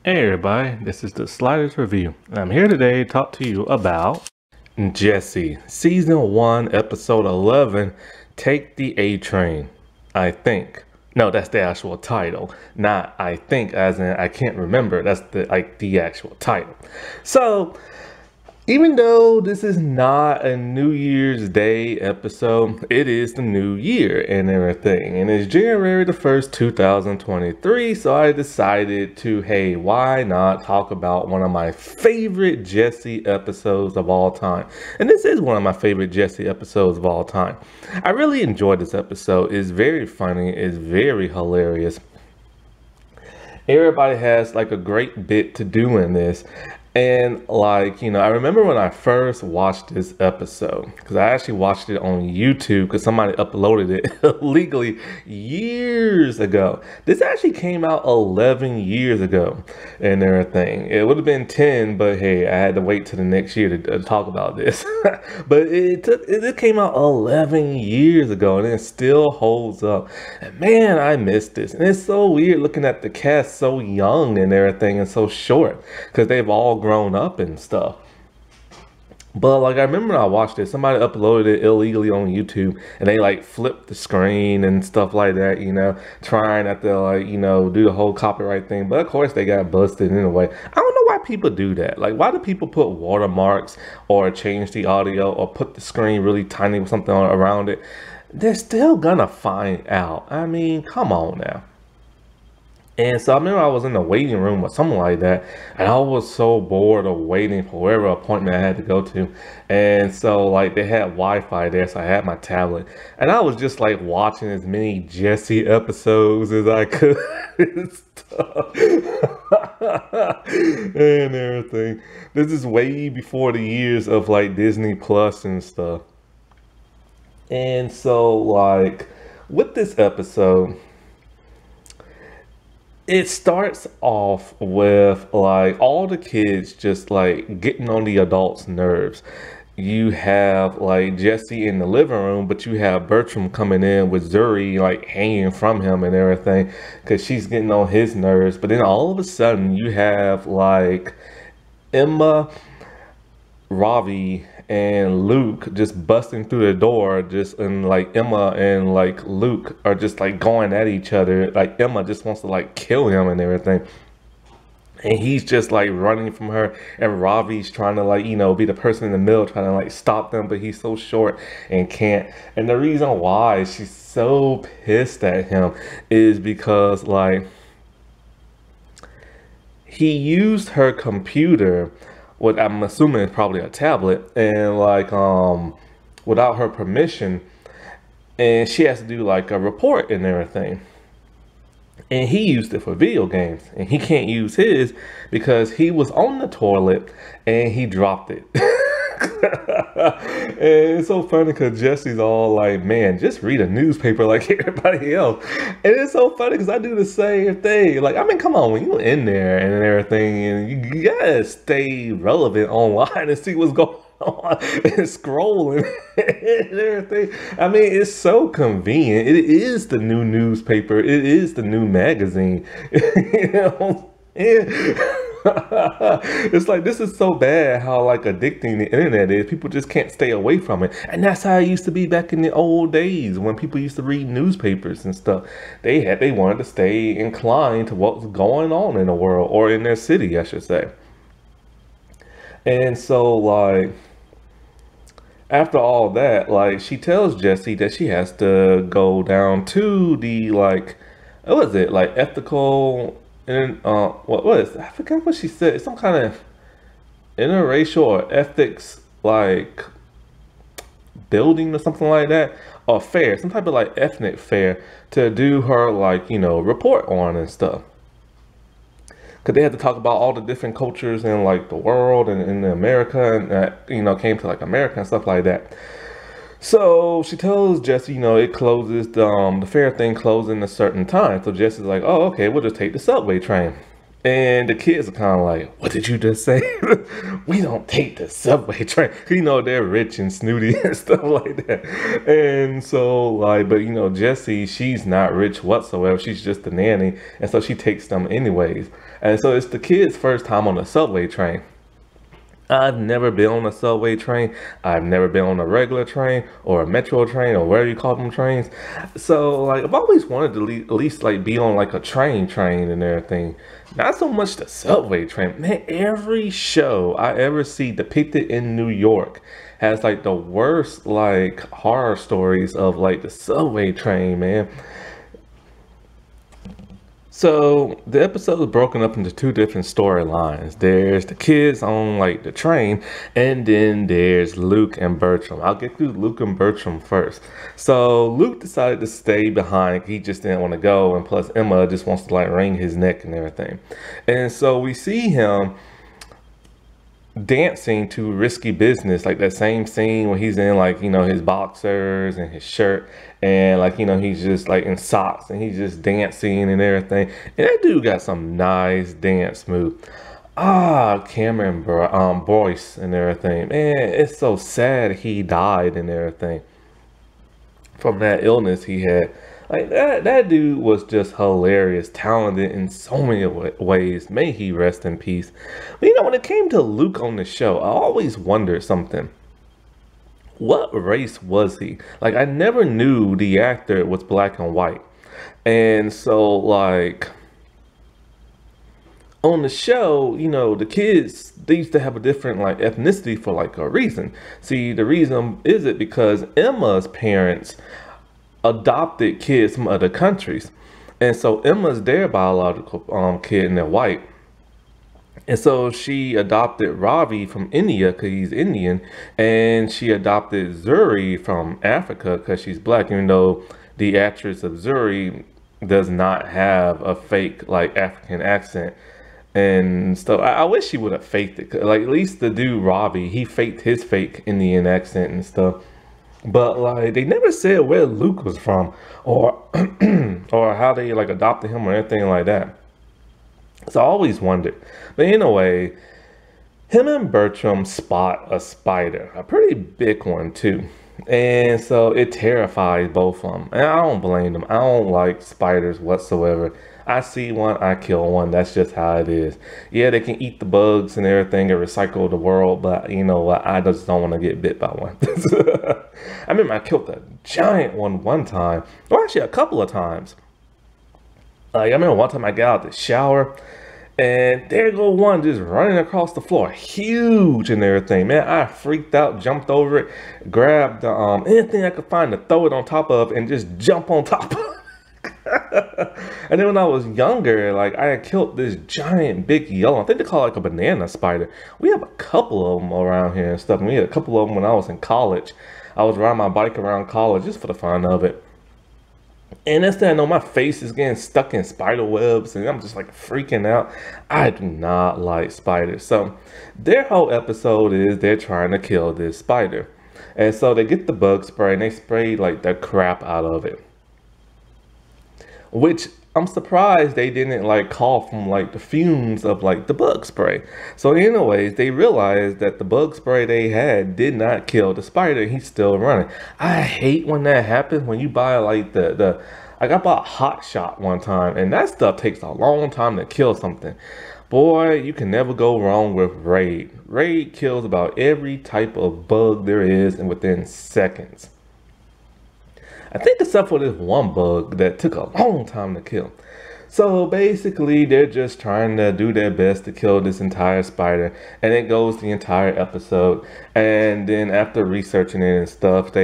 Hey everybody, this is the Sliders Review, and I'm here today to talk to you about Jessie, Season 1, Episode 11, Take the A Train, I think. No, that's the actual title, not I think as in I can't remember, that's the actual title. So, even though this is not a New Year's Day episode, it is the new year and everything. And it's January the 1st, 2023. So I decided to, hey, why not talk about one of my favorite Jessie episodes of all time? And this is one of my favorite Jessie episodes of all time. I really enjoyed this episode. It's very funny. It's very hilarious. Everybody has like a great bit to do in this. And like, I remember when I first watched this episode, because I actually watched it on YouTube because somebody uploaded it illegally years ago. This actually came out 11 years ago and everything. It would have been 10, but hey, I had to wait till the next year to talk about this. But it came out 11 years ago and it still holds up. And man, I missed this. And it's so weird looking at the cast so young and everything and so short because they've all grown up and stuff. But like I remember when I watched it, somebody uploaded it illegally on YouTube and they like flipped the screen and stuff like that, trying not to like, do the whole copyright thing. But of course they got busted anyway. I don't know why people do that. Like, why do people put watermarks or change the audio or put the screen really tiny with something around it? They're still gonna find out. I mean, come on now. And so I remember I was in the waiting room or something like that, and I was so bored of waiting for whatever appointment I had to go to. And so like they had Wi-Fi there, so I had my tablet, and I was just like watching as many Jessie episodes as I could and stuff. And everything. This is way before the years of like Disney Plus and stuff. And so like with this episode, it starts off with like all the kids just like getting on the adults' nerves. You have like Jessie in the living room, but you have Bertram coming in with Zuri like hanging from him and everything because she's getting on his nerves. But then all of a sudden you have like Emma, Ravi, and Luke just busting through the door, and like Emma and like Luke are just like going at each other. Like Emma just wants to like kill him and everything. And he's just like running from her, and Ravi's trying to like, be the person in the middle trying to like stop them, but he's so short and can't. And the reason why she's so pissed at him is because like he used her computer, what I'm assuming is probably a tablet, and like without her permission, and she has to do like a report and everything. And he used it for video games, and he can't use his because he was on the toilet and he dropped it. And it's so funny because Jessie's all like, man, just read a newspaper like everybody else. And it's so funny because I do the same thing. Like, I mean, come on, when you're in there and everything, and you gotta stay relevant online and see what's going on and scrolling and everything. I mean, it's so convenient. It is the new newspaper. It is the new magazine. It's like, this is so bad how like addicting the internet is. People just can't stay away from it. And that's how it used to be back in the old days when people used to read newspapers and stuff. They wanted to stay inclined to what was going on in the world, or in their city, I should say. And so like after all that, like she tells Jessie that she has to go down to the like, what was it, like ethical, and what was it? I forgot what she said. It's some kind of interracial or ethics like building or something like that, or fair, some type of like ethnic fair to do her like report on and stuff. Because they had to talk about all the different cultures in like the world and in America, and that came to like America and stuff like that. So she tells Jessie, it closes, the fair thing closes in a certain time. So Jessie's like, oh, okay, we'll just take the subway train. And the kids are kind of like, what did you just say? We don't take the subway train. You know, they're rich and snooty and stuff like that. And so, like, but you know, Jessie, she's not rich whatsoever. She's just a nanny. And so she takes them anyways. And so it's the kids' first time on the subway train. I've never been on a subway train. I've never been on a regular train or a metro train or whatever you call them trains. So like I've always wanted to at least like be on like a train and everything. Not so much the subway train. Man, every show I ever see depicted in New York has like the worst like horror stories of like the subway train, man. So the episode is broken up into two different storylines. There's the kids on like the train, and then there's Luke and Bertram. I'll get through Luke and Bertram first. So Luke decided to stay behind. He just didn't want to go, and plus Emma just wants to like wring his neck and everything. And so we see him dancing to Risky Business, like that same scene where he's in like, you know, his boxers and his shirt, and like, you know, he's just like in socks and he's just dancing and everything. And that dude got some nice dance move. Cameron Boyce and everything. Man, it's so sad he died and everything from that illness he had. Like that dude was just hilarious, talented in so many ways. May he rest in peace. But you know, when it came to Luke on the show, I always wondered something. What race was he? Like, I never knew the actor was black and white. And so, like, on the show, you know, the kids, they used to have a different, like, ethnicity for, like, a reason. See, the reason is it because Emma's parents adopted kids from other countries. And so Emma's their biological kid and they're white. And so she adopted Ravi from India because he's Indian, and she adopted Zuri from Africa because she's black, even though the actress of Zuri does not have a fake like African accent. And so I wish she would have faked it. Like at least the dude Ravi, he faked his fake Indian accent and stuff. But like they never said where Luke was from or or how they like adopted him or anything like that. So I always wondered. But anyway, him and Bertram spot a spider, a pretty big one too. And so it terrifies both of them. And I don't blame them. I don't like spiders whatsoever. I see one, I kill one. That's just how it is. Yeah, they can eat the bugs and everything and recycle the world, but you know what? I just don't want to get bit by one. I remember I killed a giant one time. Well, actually a couple of times. I remember one time I got out the shower and there go one just running across the floor, huge and everything. Man, I freaked out, jumped over it, grabbed anything I could find to throw it on top of and just jump on top of it. And then when I was younger, like I had killed this giant big yellow, I think they call it like a banana spider. We have a couple of them around here and stuff. And we had a couple of them when I was in college. I was riding my bike around college just for the fun of it. And next thing I know, my face is getting stuck in spider webs and I'm just like freaking out. I do not like spiders. So their whole episode is they're trying to kill this spider. And so they get the bug spray and they spray like the crap out of it. Which I'm surprised they didn't like cough from like the fumes of like the bug spray. So anyways, they realized that the bug spray they had did not kill the spider. He's still running. I hate when that happens, when you buy like I bought Hot Shot one time and that stuff takes a long time to kill something. Boy, you can never go wrong with Raid. Raid kills about every type of bug there is and within seconds. I think except for this one bug that took a long time to kill. So basically, they're just trying to do their best to kill this entire spider. And it goes the entire episode. And then after researching it and stuff,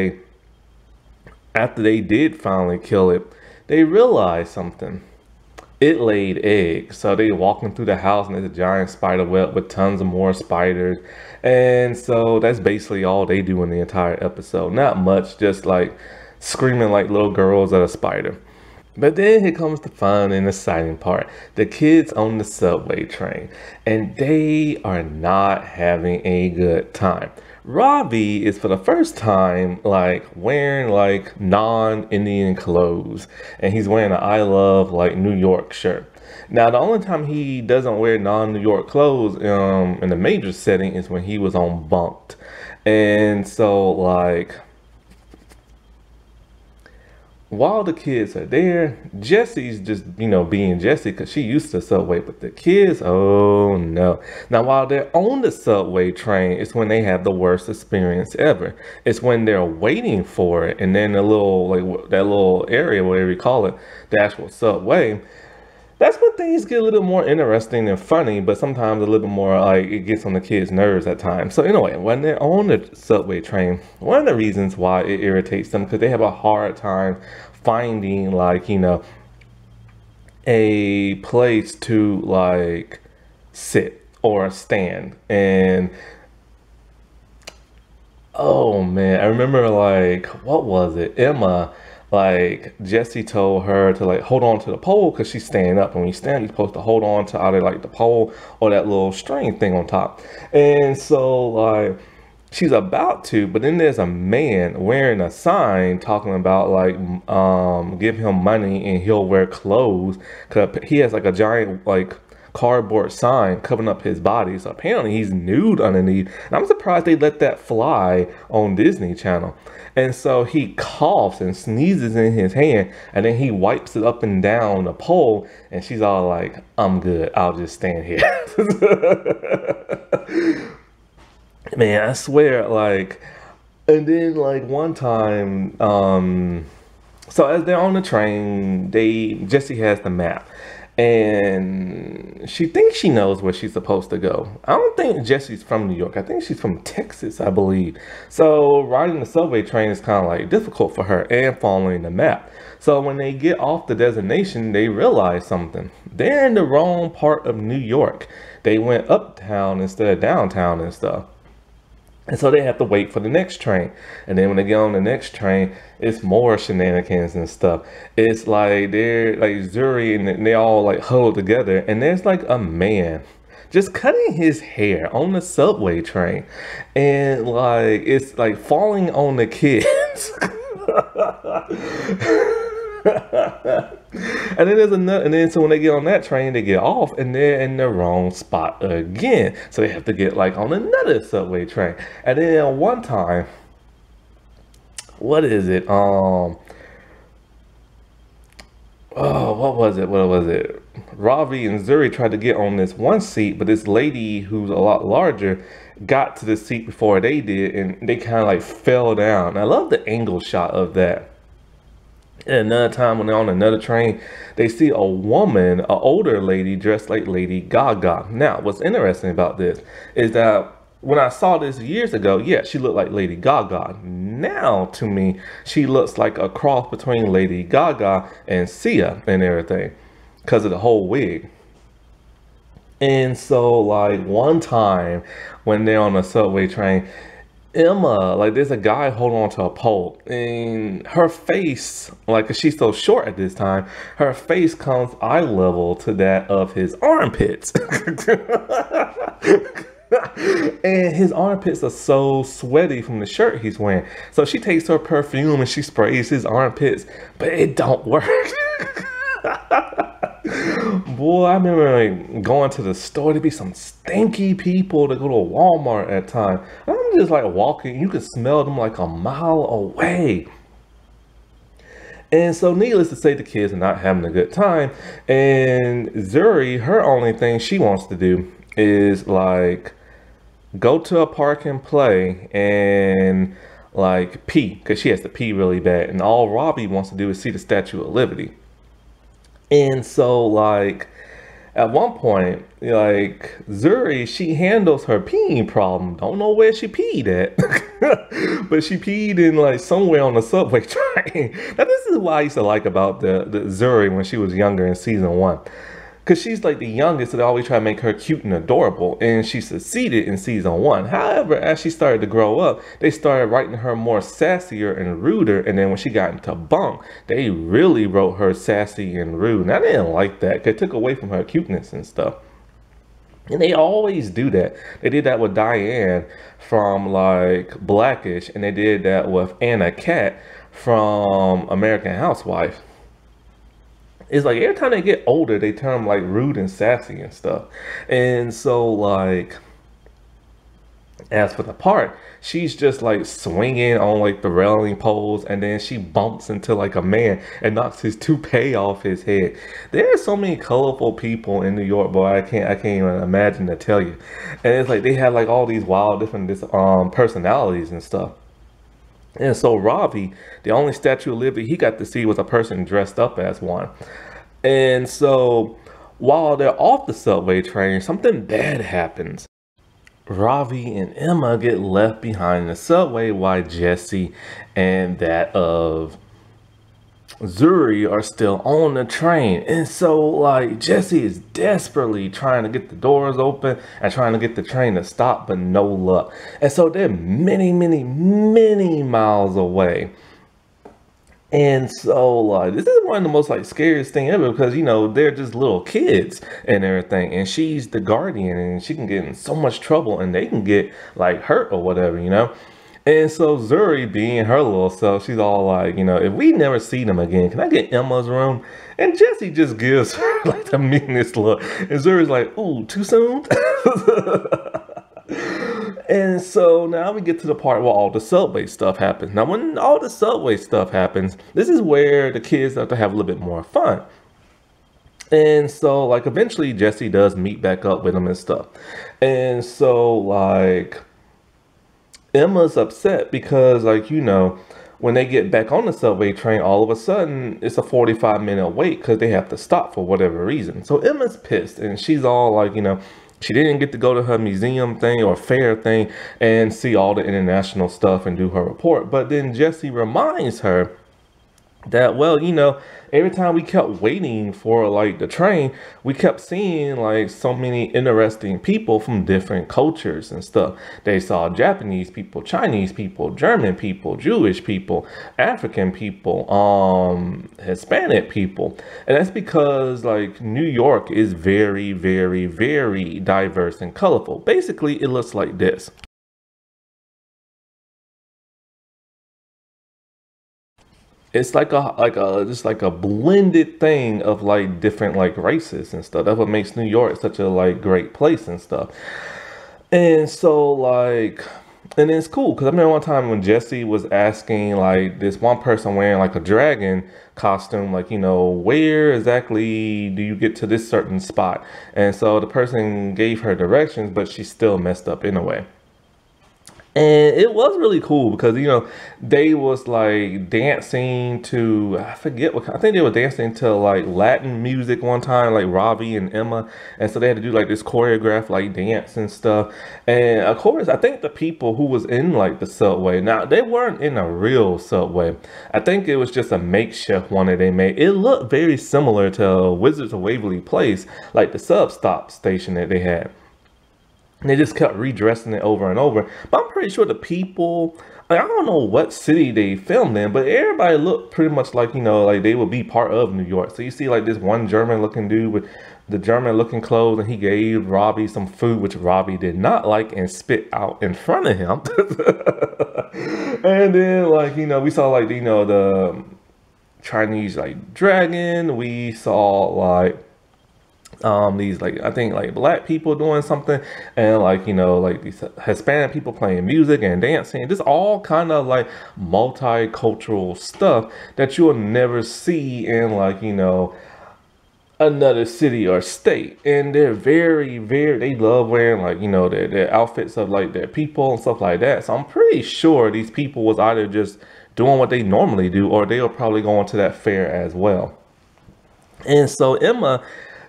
after they did finally kill it, they realized something. It laid eggs. So they walking through the house and there's a giant spider web with tons of more spiders. And so that's basically all they do in the entire episode. Not much, just like screaming like little girls at a spider. But then here comes the fun and exciting part. The kids on the subway train. And they are not having a good time. Ravi is for the first time like wearing like non-Indian clothes. And he's wearing an I love like New York shirt. Now, the only time he doesn't wear non-New York clothes in the major setting is when he was on Bunked. And so, like, while the kids are there, Jessie's just, being Jessie because she used to Subway. But the kids, oh no. Now, while they're on the subway train, it's when they have the worst experience ever. It's when they're waiting for it. And then the little, like, that little area, whatever you call it, the actual subway, that's when things get a little more interesting and funny, but sometimes a little bit more like it gets on the kids' nerves at times. So anyway, when they're on the subway train, one of the reasons why it irritates them because they have a hard time finding like, a place to like sit or stand. And oh man, I remember like, what was it? Emma, like Jessie told her to like hold on to the pole because she's standing up. And when you stand, you're supposed to hold on to either like the pole or that little string thing on top. And so like she's about to, but then there's a man wearing a sign talking about like give him money and he'll wear clothes because he has like a giant like cardboard sign covering up his body. So apparently he's nude underneath. And I'm surprised they let that fly on Disney Channel. And so he coughs and sneezes in his hand, and then he wipes it up and down the pole, and she's all like, I'm good, I'll just stand here. Man, I swear, like, and then like one time, so as they're on the train, Jessie has the map. And she thinks she knows where she's supposed to go. I don't think Jessie's from New York. I think she's from Texas, I believe. So riding the subway train is kind of like difficult for her and following the map. So when they get off the destination, they realize something. They're in the wrong part of New York. They went uptown instead of downtown and stuff. And so they have to wait for the next train. And then when they get on the next train, it's more shenanigans and stuff. It's like they're like Zuri and they all like huddled together. And there's like a man just cutting his hair on the subway train. And like it's like falling on the kids. And then there's another, and then so when they get on that train, they get off and they're in the wrong spot again. So they have to get like on another subway train. And then one time, what is it? Oh, what was it? Ravi and Zuri tried to get on this one seat, but this lady who's a lot larger got to the seat before they did, and they kind of like fell down. And I love the angle shot of that. And another time when they're on another train, they see a woman, an older lady dressed like Lady Gaga. Now, what's interesting about this is that when I saw this years ago, yeah, she looked like Lady Gaga. Now, to me, she looks like a cross between Lady Gaga and Sia and everything because of the whole wig. And so, like, one time when they're on a subway train, Emma, like there's a guy holding on to a pole and her face, like 'cause she's so short at this time, her face comes eye level to that of his armpits. And his armpits are so sweaty from the shirt he's wearing. So she takes her perfume and she sprays his armpits, but it don't work. Boy, I remember like, going to the store. To be some stinky people to go to Walmart at time. I'm just like walking. You can smell them like a mile away. And so needless to say, the kids are not having a good time. And Zuri, her only thing she wants to do is like go to a park and play and like pee. Because she has to pee really bad. And all Robbie wants to do is see the Statue of Liberty. And so like at one point, like Zuri, she handles her peeing problem. Don't know where she peed at, but she peed in like somewhere on the subway train. Now this is what I used to like about the Zuri when she was younger in season 1. Because she's like the youngest, so they always try to make her cute and adorable. And she succeeded in season 1. However, as she started to grow up, they started writing her more sassier and ruder. And then when she got into Bunk, they really wrote her sassy and rude. And I didn't like that because it took away from her cuteness and stuff. And they always do that. They did that with Diane from like Blackish. And they did that with Anna Cat from American Housewife. it's like every time they get older, they turn like rude and sassy and stuff. And so like, as for the part, she's just like swinging on like the railing poles, and then she bumps into like a man and knocks his toupee off his head. There are so many colorful people in New York, boy. I can't even imagine to tell you. And it's like they had like all these wild different personalities and stuff. And so Ravi, the only Statue of Liberty he got to see was a person dressed up as one. And so while they're off the subway train, something bad happens. Ravi and Emma get left behind in the subway while Jessie and that of Zuri are still on the train. And so like Jessie is desperately trying to get the doors open and trying to get the train to stop, but no luck. And so they're many miles away. And so like this is one of the most like scariest thing ever, because you know they're just little kids and everything, and she's the guardian and she can get in so much trouble and they can get like hurt or whatever, you know. And so Zuri, being her little self, she's all like, you know, if we never see them again, can I get Emma's room? And Jessie just gives her like the meanest look, and Zuri's like, ooh, too soon. And so now we get to the part where all the subway stuff happens. Now, when all the subway stuff happens, this is where the kids have to have a little bit more fun. And so, like, eventually Jessie does meet back up with them and stuff. And so, like, Emma's upset because, like, you know, when they get back on the subway train, all of a sudden, it's a 45-minute wait because they have to stop for whatever reason. So Emma's pissed, and she's all like, you know, she didn't get to go to her museum thing or fair thing and see all the international stuff and do her report. But then Jessie reminds her that, well, you know, every time we kept waiting for like the train, we kept seeing like so many interesting people from different cultures and stuff. They saw Japanese people, Chinese people, German people, Jewish people, African people, Hispanic people. And that's because like New York is very diverse and colorful. Basically, it looks like this. It's like a just like a blended thing of like different like races and stuff. That's what makes New York such a like great place and stuff. And so like, and it's cool because I remember one time when Jessie was asking like this one person wearing like a dragon costume, like, you know, where exactly do you get to this certain spot? And so the person gave her directions, but she still messed up anyway. And it was really cool because, you know, they was like dancing to, I forget what, I think they were dancing to like Latin music one time, like Ravi and Emma. And so they had to do like this choreographed like dance and stuff. And of course, I think the people who was in like the subway, now they weren't in a real subway. I think it was just a makeshift one that they made. It looked very similar to Wizards of Waverly Place, like the sub stop station that they had. And they just kept redressing it over and over. But I'm pretty sure the people, like, I don't know what city they filmed in, but everybody looked pretty much like, you know, like they would be part of New York. So you see like this one German looking dude with the German looking clothes, and he gave Robbie some food, which Robbie did not like, and spit out in front of him. And then like, you know, we saw like, you know, the Chinese like dragon. We saw like these like, I think like black people doing something, and like, you know, like these Hispanic people playing music and dancing, just all kind of like multicultural stuff that you'll never see in like, you know, another city or state. And they're very they love wearing like, you know, their outfits of like their people and stuff like that. So I'm pretty sure these people was either just doing what they normally do, or they were probably going to that fair as well. And so Emma,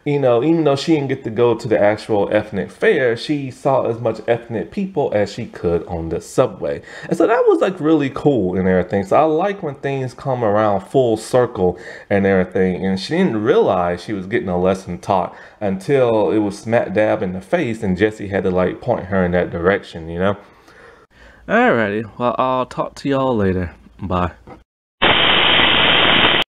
you know, even though she didn't get to go to the actual ethnic fair, she saw as much ethnic people as she could on the subway. And so that was like really cool and everything. So I like when things come around full circle and everything. And she didn't realize she was getting a lesson taught until it was smack dab in the face and Jessie had to like point her in that direction, you know? Alrighty, well, I'll talk to y'all later. Bye.